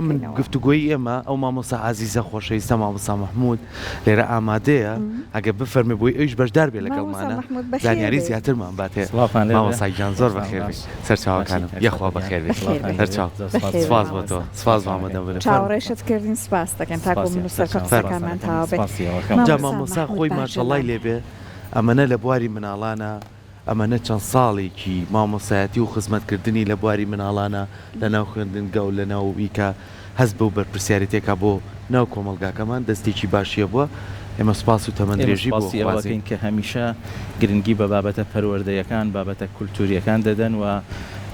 من گفتوگۆی ئێمە ئەو مامۆستا عەزیزە خۆشەویستە مامۆستا محموود لێرە ئامادەیە ئەگەر بفەرمێ بۆی ئەویش بەشدار بێ لەگەڵمانە زانیاری زیاترمان باتێ مامۆستای گیان زۆر بەخێر بێ سەرچاوەکانم یەخوا بەخێر بێ سەرچاو سپاس بۆ تۆ سپاس مامەدە بێ چاوەڕێشت کردین سپاس دەکەن تاکو من سەر قسەکانمان تەواو بێت جا مامۆستا خۆی ماشەڵڵای لێبێ ئەمەنە لە بواری مناڵانە ئەمەنە چەند ساڵێکی مامۆسایەتی و خزمەتکردنی لە بواری مناڵانە لە ناو خوێندنگە و لە ناو ویکە هەست بە و بەرپرسیارەتێکە بۆ ناو کۆمەلگاکەمان دەستێکی باشیە بووە ئێمە سپاس و تەمەندرێژی بۆکەین کە هەمیشە گرنگی بە بابەتە پەروەردەیەکان بابەتە کولتوریەکان دەدەن و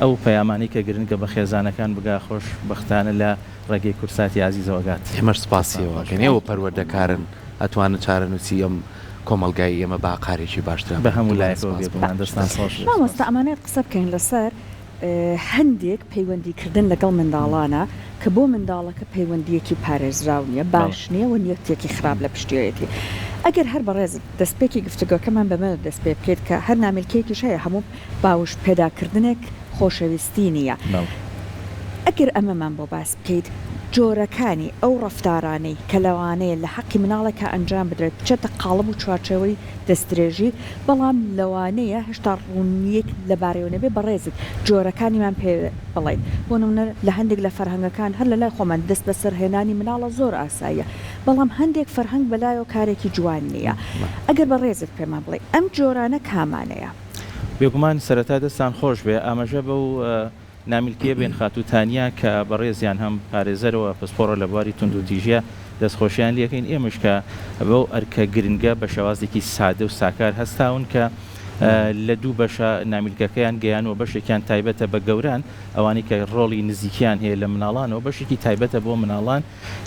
ئەو پەیامانی کە گرنگە بە خێزانەکان بگا خۆش بەختانە لە ڕێگەی کورساتی عزیزەوەگات ئێمەش سپاسیەوەکەن ئێوە پەروەردەکارن ئەتوانن چارەنووسی ئەم کۆمەلگای ئێمە باقارێکی باشترە بە هەموو لایەکەوە بێبمان دەستان خۆش مامۆستا ئەمانەت قسە بکەین لەسەر هەندێک پەیوەندیکردن لەگەڵ منداڵانە کە بۆ منداڵەکە پەیوەندیەکی پارێزراو نیە باش نییە و نیەتێکی خراپ لە پشتیەتی ئەگەر هەر بەڕێز دەستپێکی گفتوگۆکەمان بەمە دەست پێ بکەیت کە هەر ناملکەیەکیش هەیە هەموو باوش پێداکردنێک خۆشەویستی نییە ئەگەر ئەمەمان بۆ باس بکەیت جۆرەکانی ئەو ڕەفتارانەی کە لەوانەیە لە حەقی مناڵێکە ئەنجام بدرێت بچێتە قاڵب و چوارچەوەی دەستدرێژی بەڵام لەوانەیە هێشتا ڕوونیەک لەبارەوە نەبێ بەڕێزت جۆرەکانیمان پێ بڵێن بۆ نمونە لە هەندێک لە فەرهەنگەکان هەر لە لای خۆمان دەست بە سەرهێنانی مناڵە زۆر ئاساییە بەڵام هەندێک فەرهەنگ بەلایەوە کارێکی جوان نییە ئەگەر بەڕێزت پێمان بڵێ ئەم جۆرانە کامانەیە بێگومان سەرەتا دەستان خۆش بێ ئاماژە بە و نامیلکیە بێن خاتوتانیا کە بەڕێزیان هەم پارێزەرەوە پسپۆڕە لە بواری تونند و تیژە دەستخۆشیان لەکەین ئێمەش کە بەو ئەرکە گرنگە بە شێوازێکی سادە و ساکار هەستاون کە لە دوو بەشە نامیلکەکەیان گەیان و بەشێکیان تایبەتە بە گەوران ئەوانی کە ڕۆڵی نزیکیان هەیە لە مناڵانەوە بەشێکی تایبەتە بۆ مناڵان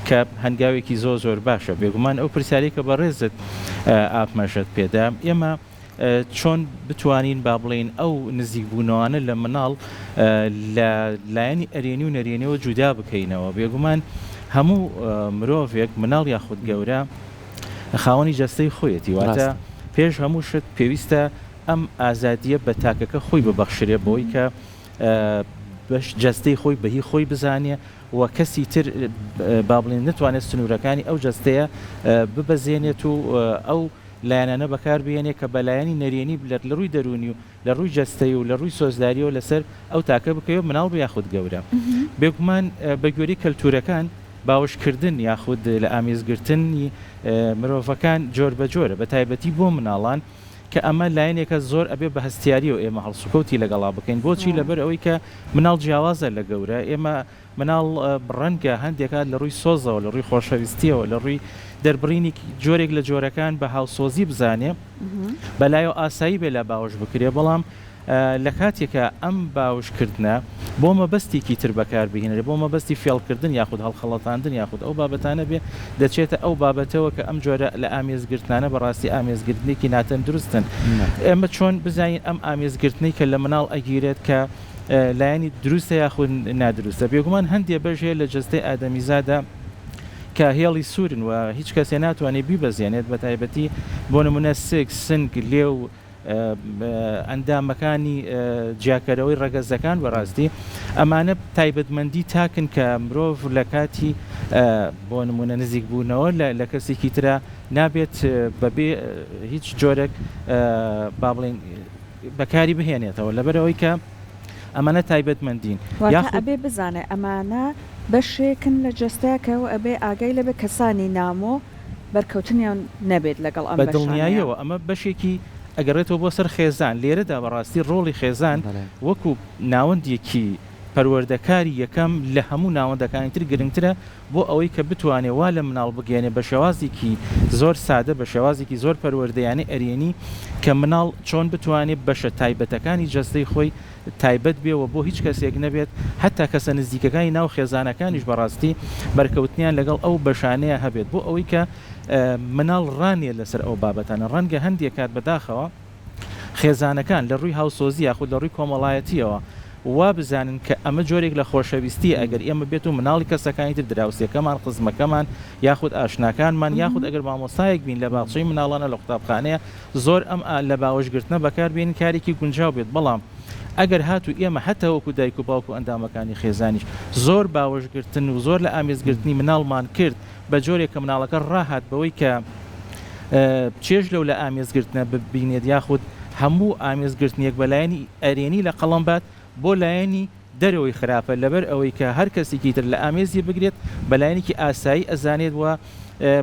کە هەنگاوێکی زۆر باشە بێگومان ئەو پرسیارێکە بەڕێزت ئاپمەشت پێدا ئێمە چۆن بتوانین با بڵێن ئەو نزیکبوونەوانە لە مناڵ لە لایەنی ئەرێنی و نەرێنیەوە جودا بکەینەوە بێگومان هەموو مرۆڤێک مناڵ یاخود گەورە خاوەنی جەستەی خۆیەتی واتە پێش هەموو شت پێویستە ئەم ئازادیە بە تاکەکە خۆی ببەخشرێ بۆی کە جەستەی خۆی بەهی خۆی بزانێ و کەسی تر با بڵێن نتوانێت سنوورەکانی ئەو جەستەیە ببەزێنێت و ئەو لایەنانە بەکار بێنێ کە بەلایەنی نەرێنی لە ڕووی دەرونی و لە ڕووی جەستەی و لە ڕووی سۆزداریەوە لەسەر ئەو تاکە بکەوە مناڵ بە یاخود گەورە بێگومان بە گوێرەی کەلتورەکان باوشکردن یاخود لە ئامێزگرتنی مرۆڤەکان جۆر بە جۆرە بە تایبەتی بۆ مناڵان کە ئەمە لایەنێکە زۆر ئەبێ بە هەستیاری و ئێمە هەڵسوکەوتی لەگەڵا بکەین بۆچی لەبەر ئەوەی کە مناڵ جیاوازە لە گەورە ئێمە مناڵ ڕەنگە هەندێکات لە ڕووی سۆزەوە لە ڕووی خۆشەویستیەوە لە ڕووی دەربڕینی جۆرێک لە جۆرەکان بە هاوسۆزی بزانێ بەلایەوە ئاسایی بێ لە باوەش بکرێ بەڵام لە کاتێکە ئەم باوشکردنە بۆ مەبەستێکی تر بەکار بهێنرێ بۆ مەبەستی فێڵکردن یاخود هەڵخەڵەتاندن یاخود ئەو بابەتانە بێ دەچێتە ئەو بابەتەوە کە ئەم جۆرە لە ئامێزگرتنانە بەڕاستی ئامێزگرتنێکی ناتەن دروستن ئێمە چۆن بزانین ئەم ئامێزگرتنەی کە لە مناڵ ئەگیرێت کە لایەنی دروستە یاخود نادروستە بێگومان هەندێک بەشێ لە جەستەی ئادەمیزادا کە هێڵی سوورن و هیچ کەسێ ناتوانێت بیبەزێنێت بە تایبەتی بۆ نمونە سێک سنگ لێ و ئەندامەکانی جیاکەرەوەی ڕەگەزەکان بەڕاستی ئەمانە تایبەتمەندی تاکن کە مرۆڤ لە کاتی بۆ نمونە نزیک بوونەوە لە کەسێکی ترە نابێت بەبێ هیچ جۆرێک با بڵێن بەکاری بهێنێتەوە لەبەرەوەی کە ئەمانە تایبەتمەندین ئەبێ بزانێ ئەمانە بەشێکن لە جەستەیەکەوە ئەبێ ئاگای لەبێ کەسانی نامۆ بەرکەوتنیان نەبێت لەگەڵ ئەم بەدڵنیاییەوە ئەمە بەشێکی ئەگەڕێتەوە بۆ سەر خێزان لێرەدا بەڕاستی ڕۆڵی خێزان وەکو ناوەندێکی پەروەردەکاری یەکەم لە هەموو ناوەندەکانی تر گرنگترە بۆ ئەوەی کە بتوانێ وا لە مناڵ بگەێنێ بە شێوازێکی زۆر سادە بە شێوازێکی زۆر پەروەردەیانەی ئەرێنی کە مناڵ چۆن بتوانێت بەشە تایبەتەکانی جەستەی خۆی تایبەت بێەوە بۆ هیچ کەسێک نەبێت حتا کەسە نزیکەکانی ناو خێزانەکانیش بەڕاستی بەرکەوتنیان لەگەڵ ئەو بەشانەیە هەبێت بۆ ئەوەی کە مناڵ ڕانیە لەسەر ئەو بابەتانە ڕەنگە هەندێک کات بەداخەوە خێزانەکان لە ڕووی هاوسۆزی یاخود لە ڕووی کۆمەڵایەتیەوە وا بزانن کە ئەمە جۆرێک لە خۆشەویستی ئەگەر ئێمە بێت و مناڵی کەسەکانی تر دراوسەکەمان قزمەکەمان یاخود ئاشناکانمان یاخود ئەگەر مامۆستایەک بین لە باخچەی مناڵانە لە قوتابخانەیە زۆر ئەم لە باوەشگرتنە بەکار بێنین کارێکی گونجاو بێت بەڵام ئەگەر هاتو ئێمە هەتا وەکو دایک و باوکو ئەندامەکانی خێزانیش زۆر باوەشگرتن و زۆر لە ئامێزگرتنی مناڵمان کرد بە جۆرێک کە مناڵەکە ڕاهات بەوەی کە چێژ لەو لە ئامێزگرتنە ببینێت یاخود هەموو ئامێزگرتنیەک بەلایەنی ئەرێنی لە قەڵەم بات بۆ لایەنی دەرەوەی خراپە لەبەر ئەوەی کە هەر کەسێکی تر لە ئامێزی بگرێت بەلایەنێکی ئاسایی ئەزانێت وە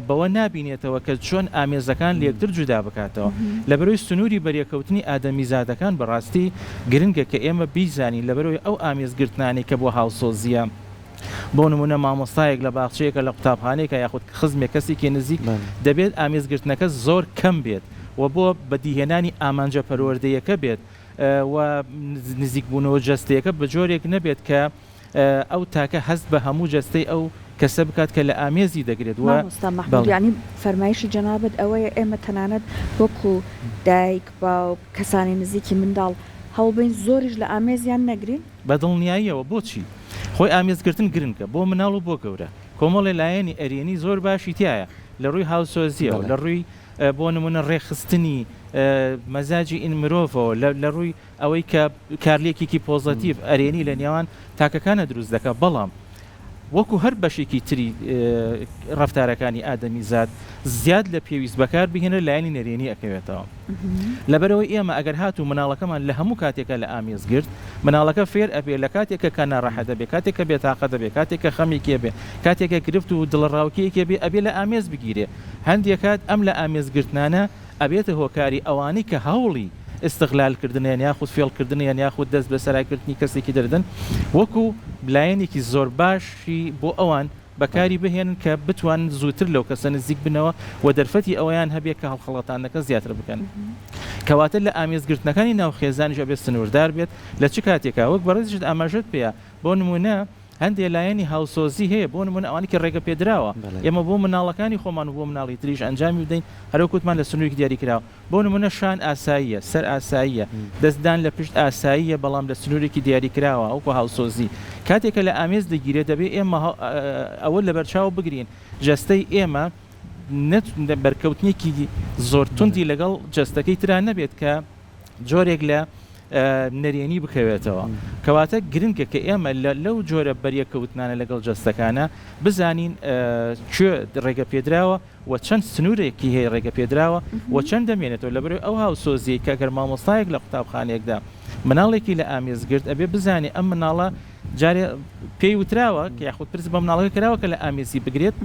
بەوە نبینێتەوە کە چۆن ئامێزەکان لە یەکتر جودا بکاتەوە لەبەرەوەی سنووری بەریەکەوتنی ئادەمیزادەکان بەڕاستی گرنگە کە ئێمە بیزانین لەبەرەوەی ئەو ئامێزگرتنانی کە بۆ هاوسۆزیە بۆ نمونە مامۆستایەک لە باخچەیەکە لە قوتابخانەیەکە یاخود خزمێک کەسێکی نزیک دەبێت ئامێزگرتنەکە زۆر کەم بێت و بۆ بەدیهێنانی ئامانجە پەروەردەیەکە بێت و نزیک بوونەوە جەستەیەکە بە جۆرێک نەبێت کە ئەو تاکە هەست بە هەموو جەستەی ئەو کەسە بکات کە لە ئامێزی دەگرێت و ینی فەرمایشی جەنابەت ئەوەیە ئێمە تەنانەت وەکو دایک باوک کەسانی نزیکی منداڵ هەوڵبین زۆریش لە ئامێزیان نەگرین بە دڵنیاییەوە بۆچی خۆی ئامێزگرتن گرنگە بۆ مناڵ و بۆ گەورە کۆمەڵی لایەنی ئەرێنی زۆر باشی تایە لە ڕووی هاوسۆزیەوە لە ڕووی بۆ نمونە ڕێخستنی مەزاجی ئین مرۆڤەوە لە ڕووی ئەوەی کە کارلێکێکی پۆزەتیڤ ئەرێنی لە نێوان تاکەکانە دروست دەکات بەڵام وەکو هەر بەشێکی تری ڕەفتارەکانی ئادەمیزاد زیاد لە پێویست بەکار بهێنە لایەنی نەرێنی ئەکەوێتەوە لەبەرەوەی ئێمە ئەگەر هاتوو مناڵەکەمان لە هەموو کاتێکە لە ئامێزگرت مناڵەکە فێر ئەبێ لە کاتێکە کە ناڕەحەت دەبێت کاتێکە بێتاقە دەبێت کاتێکە خەمێکێ بێ کاتێکە گرفت و دڵڕاوکیەکێ بێ ئەبێ لە ئامێز بگیرێ هەندێک کات ئەم لە ئامێزگرتنانە ئەبێتە هۆکاری ئەوانی کە هەوڵی استغلالکردنیان یاخود فێڵکردنیان یاخود دەست بە سەرایکردنی کەسێکی دەردن وەکو بلایەنێکی زۆر باشی بۆ ئەوان بەکاری بهێنن کە بتوان زووتر لەو کەسە نزیک بنەوە و دەرفەتی ئەویان هەبێت کە هەڵخەڵەتانەکە زیاتر بکەن کەواتە لە ئامێزگرتنەکانی ناو خێزانیش ئەبێت سنووردار بێت لە چ کاتێکا وەک بەڕێزیشت ئاماژەت پێەیە بۆ نمونە هەندێک لایەنی هاوسۆزی هەیە بۆ نمونە ئەوانی کە ڕێگە پێدراوە ئێمە بۆ مناڵەکانی خۆمان و بۆ مناڵی تریش ئەنجامی بدەین هەروکوتمان لە سنووری دیاری کراوە بۆ نمونە شان ئاساییە سەر ئاساییە دەستدان لە پشت ئاساییە بەڵام لە سنوورێکی دیاری کراوە ئەوکو هاوسۆزی کاتێکە لە ئامێز دەگیرێت دەبێت ئێمە ئەوە لە بەرچاو بگرین جەستەی ئێمە بەرکەوتنیەکی زۆر توندی لەگەڵ جەستەکەی تران نەبێت کە جۆرێک لە نەرێنی بکەوێتەوە کەواتە گرنگە کە ئێمە لەو جۆرە بەریەکەوتنانە لەگەڵ جەستەکانە بزانین کوێ ڕێگە پێدراوە و چەند سنوورێکی هەیە ڕێگە پێدراوە و چەند دەمێنێتەوە لەبەرەوەی ئەو هاوسۆزیە کە گەر مامۆستایەک لە قوتابخانەیەکدا مناڵێکی لە ئامێزگرت ئەبێ بزانێ ئەم مناڵە جارێ پێی وتراوە کە یاخود پرس بە مناڵەکە کراوە کە لە ئامێزی بگرێت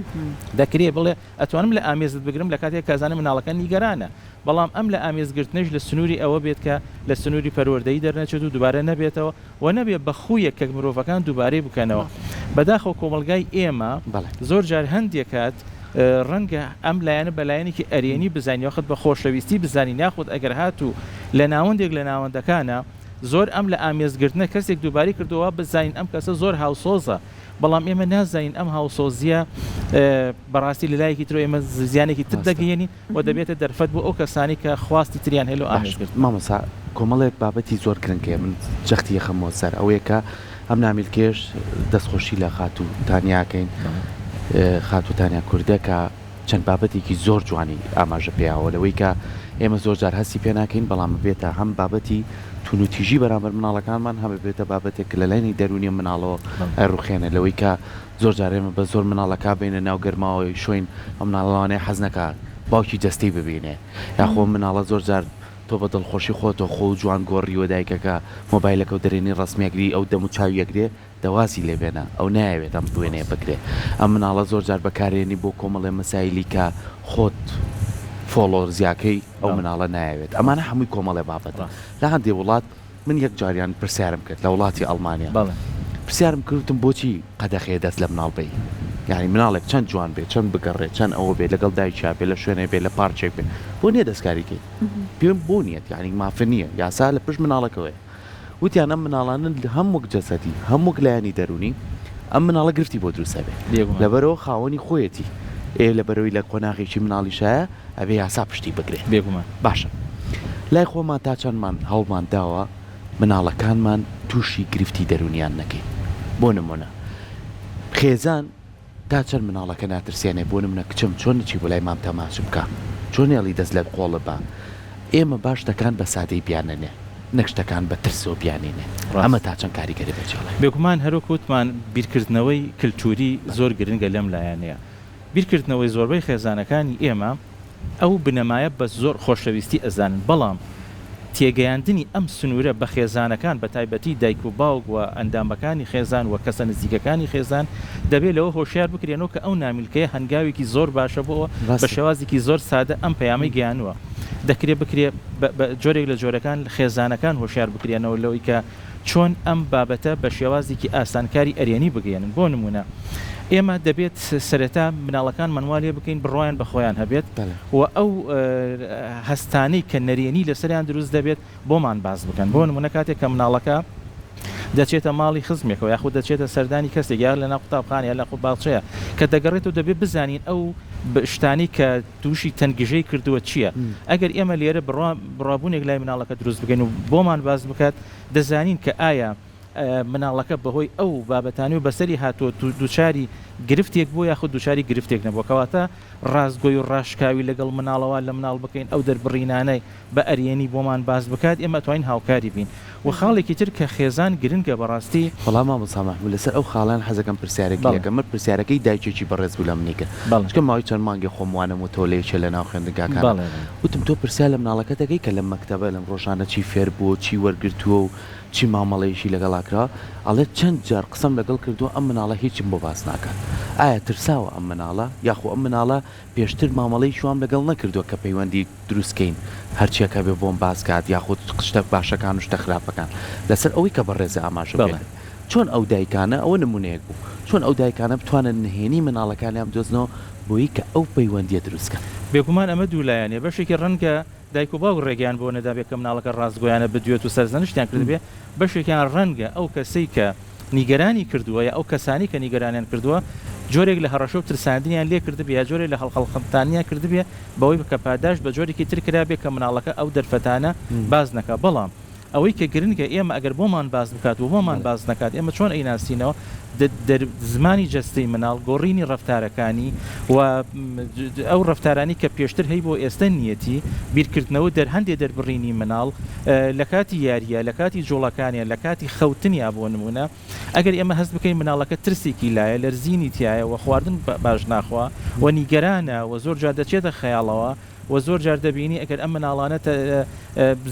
دەکرێت بڵێ ئەتوانم لە ئامێزت بگرم لە کاتێک کازانە مناڵەکە نیگەرانە بەڵام ئەم لە ئامێزگرتنش لە سنووری ئەوە بێت کە لە سنووری پەروەردەیی دەرنەچێت و دووبارە نەبێتەوە و نەبێت بە خویە کە مرۆڤەکان دووبارەی بکەنەوە بەداخەوە کۆمەلگای ئێمە زۆر جار هەندێک کات ڕەنگە ئەم لایەنە بەلایەنێکی ئەرێنی بزانین یاخود بە خۆشەویستی بزانین یاخود ئەگەر هاتوو لە ناوەندێک لە ناوەندەکانە زۆر ئەم لە ئامێزگرتنە کەسێک دووباری کردەوە بزانین ئەم کەسە زۆر هاوسۆزە بەڵام ئێمە نازانین ئەم هاوسۆزیە بەڕاستی لە لایەکی ترۆ ئێمە زیانێکی تر دەگەێنین و دەبێتە دەرفەت بۆ ئەو کەسانی کە خواستی تریان هێلو ئامێزگرت مامۆستا کۆمەڵێک بابەتی زۆر گرنگەیە من جەختی یەخەمەوە سەر ئەوەیە کە ئەم نامیلکێش دەستخۆشی لە خاتووتانیاکەین خاتووتانیا کوردەکە چەند بابەتێکی زۆر جوانی ئاماژە پێیاوە لەوەی کە ئێمە زۆر جار هەستی پێ ناکەین بەڵام بێتە هەم بابەتی تونوتیژی بەرامبەر مناڵەکانمان هەمە بێتە بابەتێک لە لایەنی دەرونی مناڵەوە ڕوخێنە لەوەی کە زۆر جار ئێمە بە زۆر مناڵەکە بینە ناو گەرماوەی شوێن ئەم مناڵانەیە حەز نەکات باوکی جەستەی ببینێ یاخۆ مناڵە زۆر جار تۆ بە دڵخۆشی خۆتەوە خۆ جوان گۆڕیوە دایکەکە مۆبایلەکە و دەرێنی ڕسمیەکری ئەو دەم و چاویەکرێ دەوازی لێبێنە ئەو نایەوێت ئەم دوێنێ بکرێ ئەم مناڵە زۆر جار بەکارێنی بۆ کۆمەڵێ مەسایلی کە خۆت فۆلۆرزیاکەی ئەو مناڵە نایەوێت ئەمانە هەمووی کۆمەڵێ بابەتە لە هەندێک وڵات من یەک جاریان پرسیارم کرد لە وڵاتی ئەڵمانیا پرسیارم کردم بۆچی قەدەخێ دەست لە مناڵ بێ یعنی مناڵێک چەند جوان بێت چەند بگەڕێت چەند ئەوە بێت لەگەڵ دایکیا بێت لە شوێنێ بێت لە پارچێک بێت بۆ نییە دەستکاریکەیت پێم بۆ نیەت یعنی مافە نییە یاسا لە پشت مناڵەکەوەیە وتیان ئەم مناڵانن هەمووک جەسەدی هەمووک لایەنی دەرونی ئەم مناڵە گرفتی بۆ دروستە بێت لەبەرەوە خاوەنی خۆیەتی لە بەرەوەی لە کۆناغێکی مناڵیشایە ئەبێ یاسا پشتی بگرێت بێگومان باشە لای خۆمان تا چەندمان هەڵمان داوە مناڵەکانمان تووشی گرفتی دەرونیان نەکەین بۆ نمونە خێزان تا چەند مناڵەکە ناترسیانێ بۆ نمونە کچم چۆن نچی بۆ لای مام تەماش بکە چۆن هێڵی دەست لە قۆڵە بە ئێمە باش دەکان بە سادەی بیانەنێ نەکشتەکان بە ترس و بیانینێ ئەمە تا چەند کاریگەری بەجێڵێ بێگومان هەروکوتمان بیرکردنەوەی کللتوری زۆر گرنگە لەم لایەنەیە بیرکردنەوەی زۆربەی خێزانەکانی ئێمە ئەو بنەمایە بە زۆر خۆشەویستی ئەزانن بەڵام تێگەیاندنی ئەم سنوورە بە خێزانەکان بە تایبەتی دایک و باوک و ئەندامەکانی خێزان و کەسە نزیکەکانی خێزان دەبێت لەوە هۆشیار بکرێنەوە کە ئەو نامیلکەیە هەنگاوێکی زۆر باشە بۆەوە بە شێوازێکی زۆر سادە ئەم پەیامەی گەیانووە دەکرێت بکرێت جۆرێک لە جۆرەکان خێزانەکان هۆشیار بکرێنەوە لەوەی کە چۆن ئەم بابەتە بە شێوازێکی ئاسانکاری ئەرێنی بگەێنن بۆ نمونە ئێمە دەبێت سەرەتا مناڵەکان منوالێ بکەین بڕۆیان بە خۆیان هەبێت و ئەو هەستانەی کە نەرێنی لەسەریان دروست دەبێت بۆمان باز بکەن بۆ نمونە کاتێک کە مناڵەکە دەچێتە ماڵی خزمێکەوە یاخود دەچێتە سەردانی کەسێک یا لە ناو قوتابخانە یا لە باڵچەیە کە دەگەڕێتەوە دەبێت بزانین ئەو شتانی کە تووشی تەنگژەی کردووە چییە ئەگەر ئێمە لێرە بڕابوونێک لای مناڵەکە دروست بگەین و بۆمان باز بکات دەزانین کە ئایا مناڵەکە بەهۆی ئەو بابەتانی و بەسەری هاتووە دووچاری گرفتێک بۆ یاخود دووچاری گرفتێک نەبووە کەواتە ڕازگۆی و ڕاشکاوی لەگەڵ مناڵەوە لە مناڵ بکەین ئەو دەربڕینانەی بە ئەریێنی بۆمان باز بکات ئێمە توانین هاوکاری بین و خاڵێکی تر کە خێزان گرنگە بەڕاستی بەڵام مامۆستا لەسەر ئەو خاڵان حەزەکەم پرسیارێکەکە من پرسیارەکەی دایکێکی بەڕێز بوو لە منیکە چکە ماوەی چەند مانگی خۆموانم و تۆلەیەکێ لە ناو خوێندنگاکان وتم تۆ پرسیار لە مناڵەکە دەکەی کە لە مەکتەبە لەم ڕۆژانە چی فێر بووە چی وەرگرتووە و چی مامەڵەیەشی لەگەڵاکرا ئەڵێ چەند جار قسەم لەگەڵ کردووە ئەم مناڵە هیچم بۆ باس ناکات ئایا ترساوە ئەم مناڵە یاخۆ ئەم مناڵە پێشتر مامەڵەی شوام لەگەڵ نەکردووە کە پەیوەندی دروستکەین هەرچیەکە بێ بۆم باسکات یاخود شتە باشەکان و شتە خراپەکان لەسەر ئەوەی کە بەڕێزە ئاماژە چۆن ئەو دایکانە ئەوە نمونەیەک بوو چۆن ئەو دایکانە بتوانن نهێنی مناڵەکانیان بدۆزنەوە بۆی کە ئەو پەیوەندیە دروستکەن بێگومان ئەمە دوولایەنێ بەشێکی ڕەنگە دایک و باوک ڕێگەیان بۆ نەدابێت کە مناڵەکە ڕاستگۆیانە بدوێت و سەرزانشتیان کردبێ بەشێکیان ڕەنگە ئەو کەسەی کە نیگەرانی کردووە یا ئەو کەسانی کە نیگەرانیان کردووە جۆرێک لە هەڕەشە و ترساندنیان لێ کردبێ یا جۆرێک لە هەڵخەڵخەمتانیان کردبێ بەوەی بکە پاداش بە جۆرێکی تر کرابێ کە مناڵەکە ئەو دەرفەتانە باز نەکە بەڵام ئەوەی کە گرنگە ئێمە ئەگەر بۆمان باز بکات و بۆمان باز نکات ئێمە چۆن ئەیناسینەوە زمانی جەستەی مناڵ گۆڕینی ڕەفتارەکانی و ئەو ڕەفتارانی کە پێشتر هەی بۆ ئێستا نیەتی بیرکردنەوە هەندێ دەربڕینی مناڵ لە کاتی یاریە لە کاتی جوڵەکانیە لە کاتی خەوتنیا بۆ نمونە ئەگەر ئێمە هەست بکەین مناڵەکە ترسێکی لایە لەرزینی تایە و خواردن باش ناخوا و نیگەرانە و زۆر جار دەچێتە خەیاڵەوە و زۆر جار دەبینی ئەگەر ئەم مناڵانە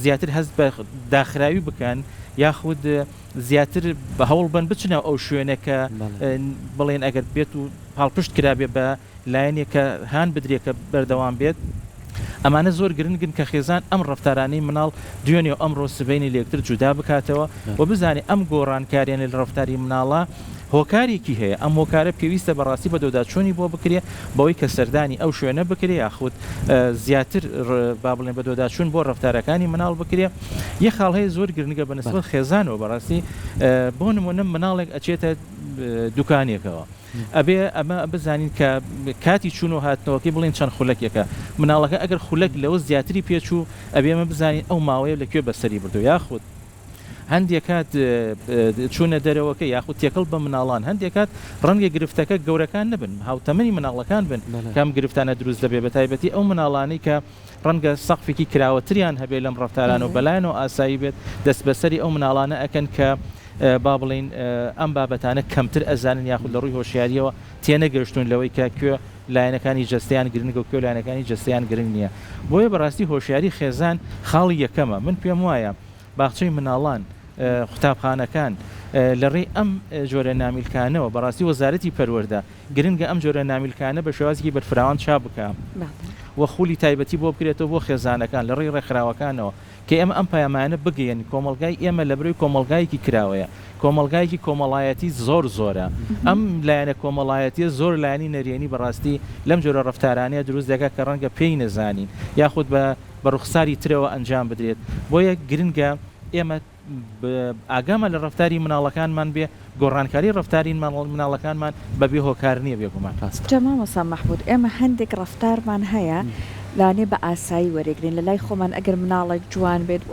زیاتر هەست بە داخراوی بکەن یاخود زیاتر بە هەوڵ بن بچنە ئەو شوێنەکە بڵێن ئەگەر بێت و پاڵپشت کرابێ بە لایەنێکە هان بدرێکە بەردەوام بێت ئەمانە زۆر گرنگن کە خێزان ئەم ڕەفتارانەی مناڵ دوێنێ و ئەمڕۆ سبەینی لەکتر جودا بکاتەوە و بزانێ ئەم گۆڕانکاریانە لە ڕەفتاری مناڵە هۆکارێکی هەیە ئەم هۆکارە پێویستە بەڕاستی بە دۆداچوونی بۆ بکرێ بەوەی کە سەردانی ئەو شوێنە بکرێ یاخود زیاتر با بڵێن بە دۆداچوون بۆ ڕەفتارەکانی مناڵ بکرێ یە خاڵ هەیە زۆر گرنگە بەنسبەت خێزانەوە بەڕاستی بۆ نمونە مناڵێک ئەچێتە دوکانێکەوە ئەبێ ئەمە بزانین کە کاتی چوون و هاتنەوەکی بڵێن چەند خولەکێکە مناڵەکە ئەگەر خولەک لەوە زیاتری پێچوو ئەبێ ئەمە بزانین ئەو ماوەیە لەکوێ بەسەری بردو یاخود هەندێک کات چوونە دەرەوەکە یاخود تێکەڵ بە مناڵان هەندێک کات ڕەنگە گرفتەکە گەورەکان نبن هاوتەمەنی مناڵەکان بن کام گرفتانە دروست دەبێ بە تایبەتی ئەو مناڵانەی کە ڕەنگە سەقفێکی کراوەتریان هەبێ لەم ڕەفتاران و بەلایەن و ئاسایی بێت دەست بەسەری ئەو مناڵانە ئەکەن کە با بڵین ئەم بابەتانە کەمتر ئەزانن یاخود لە ڕووی هۆشیاریەوە تێنەگەشتون لەوەی کە کوێ لایەنەکانی جەستیان گرنگە و کوێ لایەنەکانی جەستیان گرنگ نییە بۆیە بەڕاستی هۆشیاری خێزان خاڵی یەکەمە من پێم وایە باخچەی مناڵان قوتابخانەکان لە ڕێی ئەم جۆرە نامیلکانەوە بەڕاستی وەزارەتی پەروەردە گرنگە ئەم جۆرە نامیلکانە بە شێوازی بەرفراوان چاپ بکە وە خولی تایبەتی بۆ بکرێتەوە بۆ خێزانەکان لە ڕێی ڕێکخراوەکانەوە کە ئێمە ئەم پەیامانە بگەین کۆمەڵگای ئێمە لە بەروی کۆمەڵگایەکی کراوەیە کۆمەڵگایەکی کۆمەڵایەتی زۆرە ئەم لایەنە کۆمەڵایەتیە زۆر لایەنی نەرێنی بەڕاستی لەم جۆرە ڕەفتارانەیە دروست دەکات کە ڕەنگە پێی نەزانین یاخود بە ڕوخساری ترەوە ئەنجام بدرێت بۆیە گرنگە ئێمە ئاگامە لە ڕەفتاری مناڵەکانمان بێ گۆڕانکاری ڕەفتاری مناڵەکانمان بەبێ هۆکار نییە بێگومان جەمامەسا مەحموود ئێمە هەندێک ڕەفتارمان هەیە لانێ بە ئاسایی وەرەگرین لە لای خۆمان ئەگەر مناڵێک جوان بێت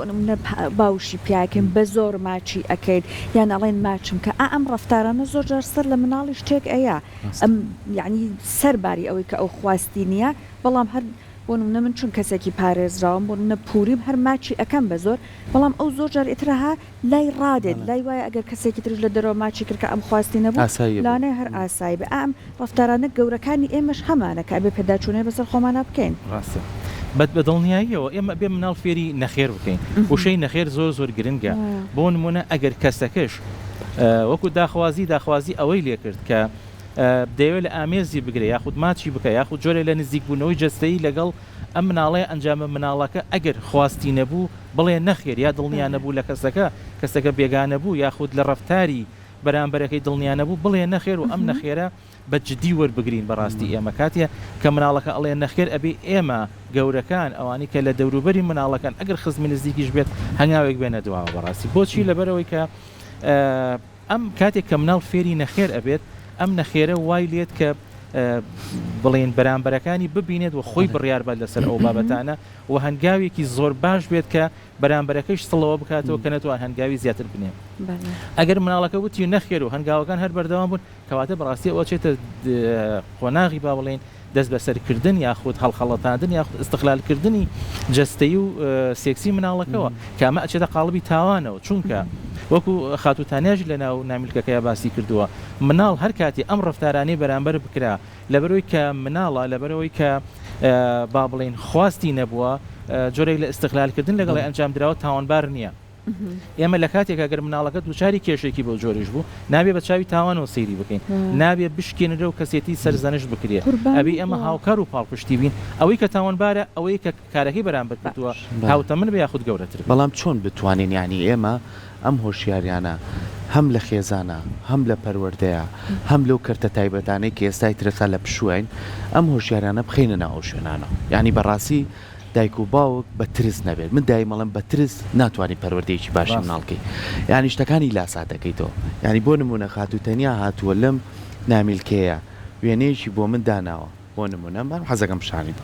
باوشی پیاکەین بە زۆر ماچی ئەەکەیت یان ئەڵێن ماچم کە ئەم ڕەفتارانە زۆر جارسەر لە مناڵی شتێک ئەیە ئەم یعنی سەرباری ئەوەی کە ئەو خواستی نییە بەڵام هەر بۆ نمونە من چون کەسێکی پارێزراوم بۆ نمونە پووریم هەر ماچی ئەەکەم بە زۆر بەڵام ئەو زۆر جار ئیترەها لای ڕادێت لای وایە ئەگەر کەسێکی ترش لە دەرەوە ماچی کردکە ئەم خواستی نەبوو لاانێ هەر ئاسایی بە ئەم ڕفتارانە گەورەکانی ئێمەش هەمانە کە ئەبێ پێداچوونێ بەسەر خۆمانە بکەین ڕاستە بەت بە دڵنیاییەوە ئێمە بێ مناڵ فێری نەخێر بکەین وشەی نەخێر زۆر گرنگە بۆ نمونە ئەگەر کەسەکەش وەکو داخوازی ئەوەی لێ کرد کە دەیەوێت لە ئامێزی بگرێ یاخود ماچی بکە یاخود جۆرە لە نزیک بوونەوەی جەستەیی لەگەڵ ئەم مناڵەیە ئەنجامە مناڵەکە ئەگەر خواستی نەبوو بڵێ نەخێر یا دڵنیان نەبوو لە کەسەکە بێگانە بوو یاخود لە ڕفتاری بەرامبەرەکەی دڵنیان نەبوو بڵێ نەخێر و ئەم نەخێرە بە جدی وەربگرین بەڕاستی ئێمە کاتێ کە مناڵەکە ئەڵێ نەخێر ئەبێ ئێمە گەورەکان ئەوانی کە لە دەوروبەری مناڵەکان ئەگەر خزمی نزیکیش بێت هەنگاوێک بێنە دواوە بەڕاستی بۆچی لەبەرەوەی کە ئەم کاتێک کە مناڵ فێری نەخێر ئەبێت ئەم نەخێرە وای لێت کە بڵێن بەرامبەرەکانی ببینێت و خۆی بڕیار بە لەسەر ئەو بابەتانە و هەنگاوێکی زۆر باش بێت کە بەرامبەرەکەش سڵەوە بکاتەوە کە نەتوان هەنگاوی زیاتر بنێ ئەگەر مناڵەکە وتی نەخێر و هەنگاوەکان هەر بەردەوام بوون کەواتە بەڕاستی ئەوە چێتە قۆناغی با بڵێن دەست بەسەرکردن یاخود هەڵخەڵەتاندن یاخود استقلالکردنی جەستەیی و سێکسی مناڵەکەەوە کامە ئەچێتە قاڵبی تاوانەوە چونکە وەکو خاتوتانیاژ لە ناو نامیلکەکەی باسی کردووە مناڵ هەر کاتی ئەم ڕفتارانەی بەرامبەر بکرا لەبەرەوەی کە مناڵە لەبەرەوەی کە با بڵێن خواستی نەبووە جۆرێک لە استقلالکردن لەگەڵی ئەنجام درراوە تاوانبار نییە ئێمە لە کاتێک ئەگەر مناڵەکە دووچاری کێشێکی بۆ جۆریش بوو نابێ بە چاوی تاوانەوە سەیری بکەین نابێ بشکێنرە و کەسێتی سەرزەنش بکرێ ئەبی ئەمە هاوکار و پاڵپشتی بین ئەوەی کە تاوانبارە ئەوەی کە کارەکەی بەرامبەر کردووە هاوتە من بە یاخود گەورەتر بەڵام چۆن بتوانین یعنی ئێمە ئەم هۆشیاریانە هەم لە خێزانە هەم لە پەروەردەیە هەم لەو کەرتە تایبەتانەی کە ئێستای ترسا لە پشوین ئەم هۆشیارانە بخینە ناو شوێنانە یعنی بەڕاستی دایک و باوک بە ترس نەبێت من دای مەڵم بە ترس ناتوانانی پەروەردەیەکی باشی مناڵکەی یعنی شتەکانی لاسا دەکەیتەوە یعنی بۆ نمونە خاتوتەنیا هاتووە لەم نامیلکەیە وێنەیەکی بۆ من داناوە بۆ نمونە من حەزەکەم پیشانی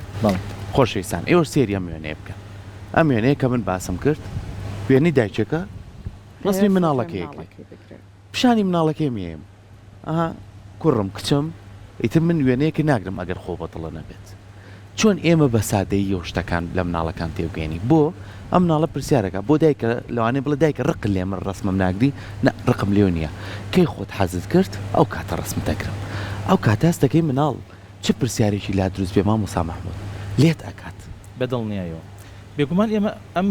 خۆشەویستان ئێوە سێری ئەم وێنەیە بکەن ئەم وێنەیە کە من باسم کرد وێنەی دایکەکە ڕسمی مناڵەکەیەکی پیشانی مناڵەکەی مێم ئەها کوڕم کچم ئیتر من وێنەیەکی ناگرم ئەگەر خۆ بەتڵە نەبێت چۆن ئێمە بە سادەیی و شتەکان لە مناڵەکان تێوگەێنی بۆ ئەم مناڵە پرسیارەکە بۆ دایکە لەوانەیە بڵێ دایکە ڕق لێ من ڕسمم ناگری ڕقم لێو نییە کەی خۆت حەزت کرد ئەو کاتە ڕسم دەکرم ئەو کاتاستەکەی مناڵ چ پرسیارێکی لا دروست بێ مامۆستا مەحموود لێت ئەکات بەدڵنیایەوە بێگومان ئێمە ئەم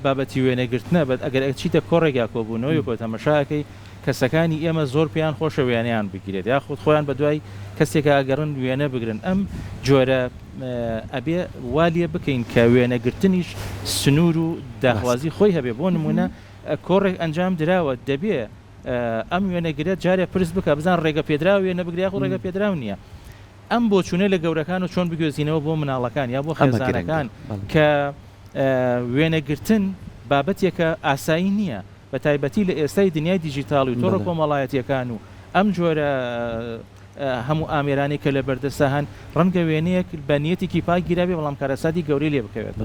بابەتی وێنەگرتنە بەت ئەگەر چیتە کۆڕێکیا کۆبوونەوەی کۆ تەمەشاکەی کەسەکانی ئێمە زۆر پێیان خۆشە وێنیان بگیرێت یاخود خۆیان بە دوای کەسێکە ئەگەڕن وێنە بگرن ئەم جۆرە ئەبێ والیە بکەین کە وێنەگرتنیش سنوور و داخوازی خۆی هەبێ بۆ نمونە کۆڕێک ئەنجام دراوە دەبێ ئەم وێنەگرێت جارێک پرس بکە بزان ڕێگە پێدرا وێنە بگریا و ڕێگە پێدراو نییە ئەم بۆچوونە لە گەورەکان و چۆن بگوێزینەوە بۆ مناڵەکان یا بۆ خێزانەکان کە وێنەگرتن بابەتێکە ئاسایی نییە بە تایبەتی لە ئێستای دنیای دیجیتاڵی و تۆڕە کۆمەڵایەتیەکان و ئەم جۆرە هەموو ئامێرانی کە لە بەردەسە هەن ڕەنگە وێنەیەک بە نیەتێکی پاک گیرابێ بەڵام کارەساتی گەورەی لێ بکەوێت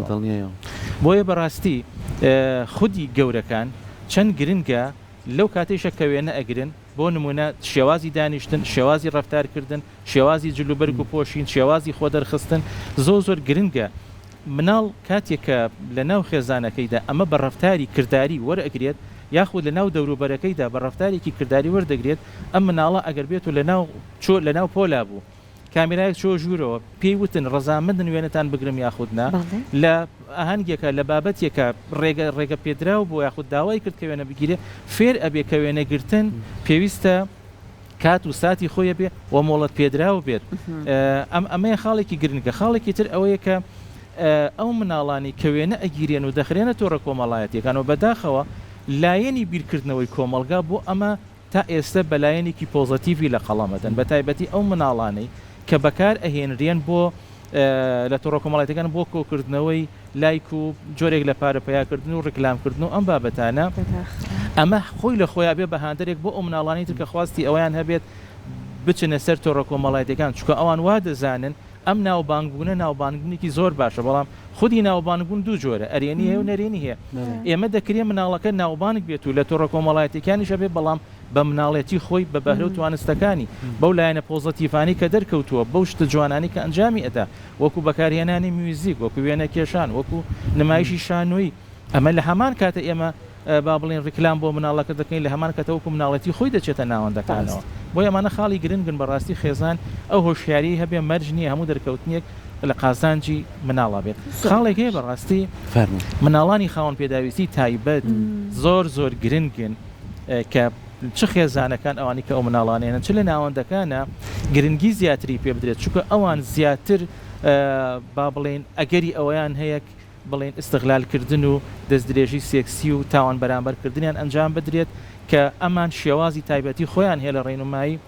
بۆیە بەڕاستی خودی گەورەکان چەند گرنگە لەو کاتێشە کە وێنە ئەگرن بۆ نمونە شێوازی دانیشتن شێوازی ڕفتارکردن شێوازی جلوبەرگ و پۆشین شێوازی خۆ دەرخستن زۆر گرنگە مناڵ کاتێکە لە ناو خێزانەکەیدا ئەمە بە ڕفتاری کردداری وەرئەگرێت یاخود لە ناو دەوروبەرەکەیدا بە ڕفتارێکی کردداری وەردەگرێت ئەم مناڵە ئەگەر بێت و لە ناو پۆلا بوو کامێرایەک چۆ ژوورەوە پێی وتن ڕەزامەندن وێنەتان بگرم یاخودنا لە ئاهەنگێکە لە بابەتێکە ڕێگە پێدراو بۆ یاخود داوای کرد کە وێنە بگیرێ فێر ئەبێ کە وێنەگرتن پێویستە کات و ساتی خۆیە بێ و مۆڵەت پێدراو بێت ئەمەیە خاڵێکی گرنگە خاڵێکی تر ئەوەیە کە ئەو مناڵانی کە وێنە ئەگیرێن و دەخرێنە تۆڕە کۆمەڵایەتیەکان و بەداخەوە لایەنی بیرکردنەوەی کۆمەلگا بۆ ئەمە تا ئێستا بەلایەنێکی پۆزتیڤی لە قەڵامەدەن بە تایبەتی ئەو مناڵانەی کە بەکار ئەهێنرێن بۆ لە تۆڕە کۆمەڵایەتەکان بۆ کۆکردنەوەی لایک و جۆرێک لە پارە پیاکردن و ڕکلامکردن و ئەم بابەتانە ئەمە خۆی لە خۆیان بێ بەهاندەرێک بۆ ئەو مناڵانی تر کە خواستی ئەویان هەبێت بچنە سەر تۆڕە کۆمەڵایەتەکان چونکە ئەوان وا دەزانن ئەم ناوبانگبوونە ناوبانگبوونێکی زۆر باشە بەڵام خودی ناوبانگبوون دوو جۆرە ئەرێنی هەیە و نەرێنی هەیە ئێمە دەکرێت مناڵەکە ناوبانگ بێت و لە تۆڕە کۆمەڵایەتەکانیش هەبێت بەڵام بە مناڵەتی خۆی بە بەهرە و توانستەکانی بەو لایەنە پۆزتیڤانی کە دەرکەوتووە بەو شتە جوانانی کە ئەنجامی ئەدا وەکو بەکارهێنانی میوزیک وەکو وێنە کێشان وەکو نمایشی شانۆیی ئەمە لە هەمان کاتە ئێمە با بڵێن ڕیکلام بۆ مناڵەکە دەکەین لە هەمان کاتەوەکو مناڵەتی خۆی دەچێتە ناوەندەکانەوە بۆ ئەمانە خاڵی گرنگن بەڕاستی خێزان ئەو هۆشیاری هەبێ مەرج نیە هەموو دەرکەوتنیەک لە قازانجی مناڵە بێت خاڵێک هەیە بەڕاستی مناڵانی خاوەن پێداویستی تایبەت زۆر گرنگن کە چ خێزانەکان ئەوانی کە ئەو مناڵانێنن چ لە ناوەندەکانە گرنگی زیاتری پێ بدرێت چونکە ئەوان زیاتر با بڵێن ئەگەری ئەوەیان هەیە بڵێن استغلالکردن و دەستدرێژی سێکسی و تاوان بەرامبەرکردنیان ئەنجام بدرێت کە ئەمان شێوازی تایبەتی خۆیان هەیە لە ڕێنمایی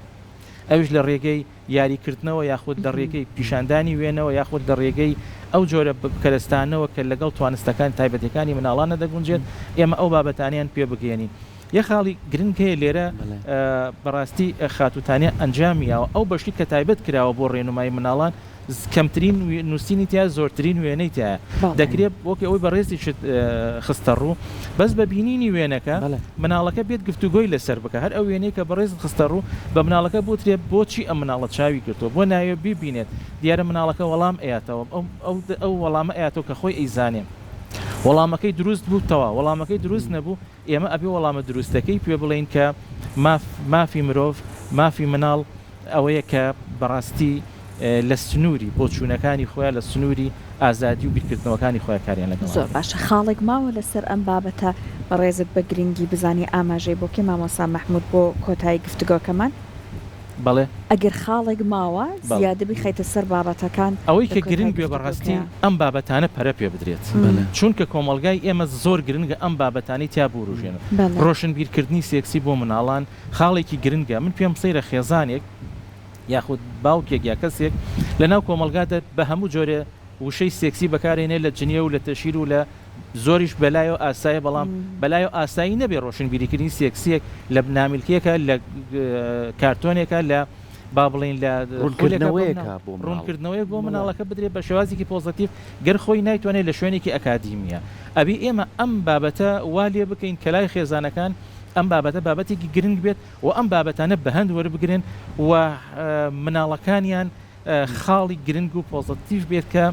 ئەوش لە ڕێگەی یاریکردنەوە یاخود لە ڕێگەی پیشاندانی وێنەوە یاخود لە ڕێگەی ئەو جۆرە کەرستانەوە کە لەگەڵ توانستەکان تایبەتەکانی مناڵانە دەگونجێت ئێمە ئەو بابەتانیان پێ بگەێنین یە خاڵی گرنگ هەیە لێرە بەڕاستی خاتوتانە ئەنجامیەوە ئەو بەشی کە تایبەت کراوە بۆ ڕێنمایی مناڵان کەمترین نووسینی تیا زۆرترین وێنەی تایە دەکرێت وەکی ئەوەی بەڕێزی خستە ڕوو بەس بە بینینی وێنەکە مناڵەکە بێت گفتوگۆی لەسەر بکە هەر ئەو وێنەی کە بەڕێز خستە ڕوو بە مناڵەکە بۆترێت بۆچی ئەم مناڵە چاوی کردووە بۆ ناوێ ببینێت دیارە مناڵەکە وەڵام ئەیاتەوە ئەو وەڵامە ئەیاتەوە کە خۆی ئەیزانێ وەڵامەکەی دروست بووتەوە وەڵامەکەی دروست نەبوو ئێمە ئەبێ وەڵامە دروستەکەی پێ بڵێن کە مافی مرۆڤ مافی مناڵ ئەوەیە کە بەڕاستی لە سنووری بۆ چوونەکانی خۆیان لە سنووری ئازادی و بیرکردنەوەکانی خۆیان کاریان لەگەڵ زۆر باشە خاڵێک ماوە لەسەر ئەم بابەتە بەڕێزت بە گرنگی بزانی ئاماژەی بۆکێ مامۆستا مەحموود بۆ کۆتایی گفتوگۆکەمان بەڵێ ئەگەر خاڵێک ماوە زیادە بخەیتە سەر بابەتەکان ئەوەی کە گرنگ بێ بەڕاستی ئەم بابەتانە پەرە پێ بدرێت چونکە کۆمەلگای ئێمە زۆر گرنگە ئەم بابەتانی تیا بوروژێنن ڕۆشنبیرکردنی سێکسی بۆ مناڵان خاڵێکی گرنگە من پێم سەیرە خێزانێک یاخود باوکێک یا کەسێک لە ناو کۆمەلگادا بە هەموو جۆرە وشەی سێکسی بەکارێنێ لە جنیە و لە تەشیر و لە زۆریش بەلایەوە ئاسایە بەڵام بەلایە ئاسایی نەبێ ڕۆشنبیریکردنی سێکسیەک لە بنامیلکیەکە لە کارتۆنێکە لە با بڵێن لە ڕوونکردنەوەیەک بۆ مناڵەکە بدرێت بە شێوازێکی پۆزتیڤ گەر خۆی نایتوانێت لە شوێنێکی ئەکادیمیە ئەبی ئێمە ئەم بابەتە وا لێ بکەین کە لای خێزانەکان ئەم بابەتە بابەتێکی گرنگ بێت و ئەم بابەتانە بە هەند وەربگرن و مناڵەکانیان خاڵی گرنگ و پۆزتیڤ بێت کە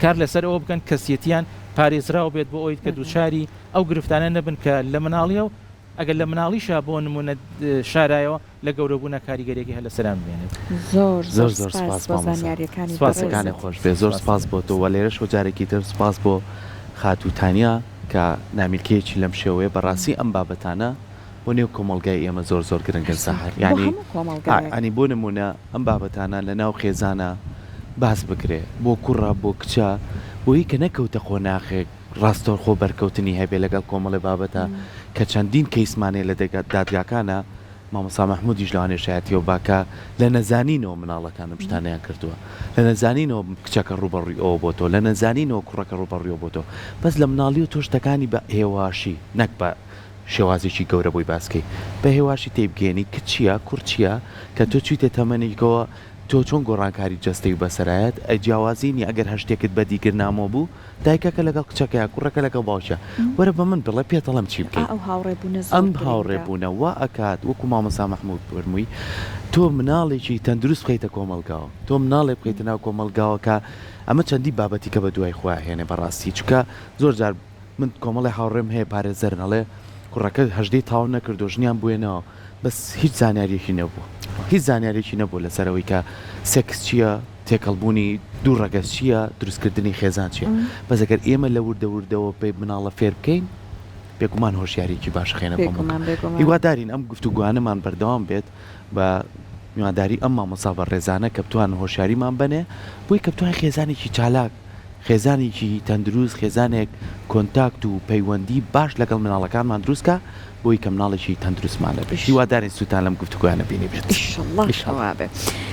کار لەسەر ئەوە بکەن کەسیەتیان پارێزراوە بێت بۆ ئەوی کە دووچاری ئەو گرفتانە نەبن کە لە مناڵیە و ئەگەر لە مناڵیشا بۆ نمونە شارایەوە لە گەورەبوونا کاریگەرێکی هە لەسەران بێنێت زۆر سپاس بۆ زانیاریەکانی سپاسەکانی خۆش بێ زۆر سپاس بۆ تۆ وە لێرەش جارێکی تر سپاس بۆ خاتوتانیا کە نامیلکەیەکی لەم شێوەیە بەڕاستی ئەم بابەتانە بۆ نێو کۆمەلگای ئێمە زۆر گرنگن ساحر ینی بۆ نمونە ئەم بابەتانە لە ناو خێزانە باس بکرێ بۆ کوڕە بۆ کچە بۆی کە نەکەوتە خۆناخێک ڕاستۆر خۆ بەرکەوتنی هەبێ لەگەڵ کۆمەڵی بابەتە کە چەندین کەیسمانێ لە دادگاکانە مامۆستا مەحموودیش لەوانێ شایەتیەوە باکە لە نەزانینەوە مناڵەکانم شتانیان کردووە لە نەزانینەوە کچەکە ڕوبەڕووی ئەوە بۆ تۆ لە نەزانینەوە کوڕەکە ڕوبەڕوویەوە بۆ تۆ بەس لە مناڵی و تۆ شتەکانی بە هێواشی نەک بە شێوازێکی گەورە بۆی باسکەی بە هێواشی تێبگەێنی کچیە کوڕچیە کە تۆ چیتە تەمەنێکەوە تۆ چۆن گۆڕانکاری جەستەی بەسەرایەت ئەجیاوازینی ئەگەر هەشتێکت بەدیگر نامۆ بوو دایکەکە لەگەڵ کچەکە کوڕەکە لەگەڵ باوشە وەرە بە من بڵێ پێتەڵم چی بکەیت ئەم هاوڕێبوونە وا ئەکات وەکو مامۆستا مەحموود فەرمووی تۆ مناڵێکی تەندروست بخەیتە کۆمەلگاوە تۆ مناڵێ بخەیتە ناو کۆمەلگاوە کە ئەمە چەندی بابەتی کە بە دوای خۆیان هێنێ بەڕاستی چکە زۆر جار من کۆمەڵی هاوڕێم هەیە پارێزەرنەڵێ کوڕەکە هەژدەی تاو نەکردو ژنیان بووێنەوە بەس هیچ زانیاریەکی نەبوو هیچ زانیارێکی نەبوو لەسەرەوەی کە سێکس چییە تێکەڵبوونی دوو ڕەگەز چییە دروستکردنی خێزان چیە بەس ئەگەر ئێمە لە وردەوردەوە پێی مناڵە فێر بکەین بێگومان هۆشیارێکی باش خێنە هیوادارین ئەم گفتوگوانەمان بەردەوام بێت بە میوانداری ئەم مامۆستا بەڕێزانە کە بتوان هۆشیاریمان بنێ بۆی کە بتوان خێزانێکی چالاک خێزانێکی تەندروست خێزانێک کۆنتاکت و پەیوەندی باش لەگەڵ مناڵەکانمان دروستکە بۆی کە مناڵێکی تەندروستمانە بێت هیوادارین سوتان لەم گفتوگوانە بینی بێت.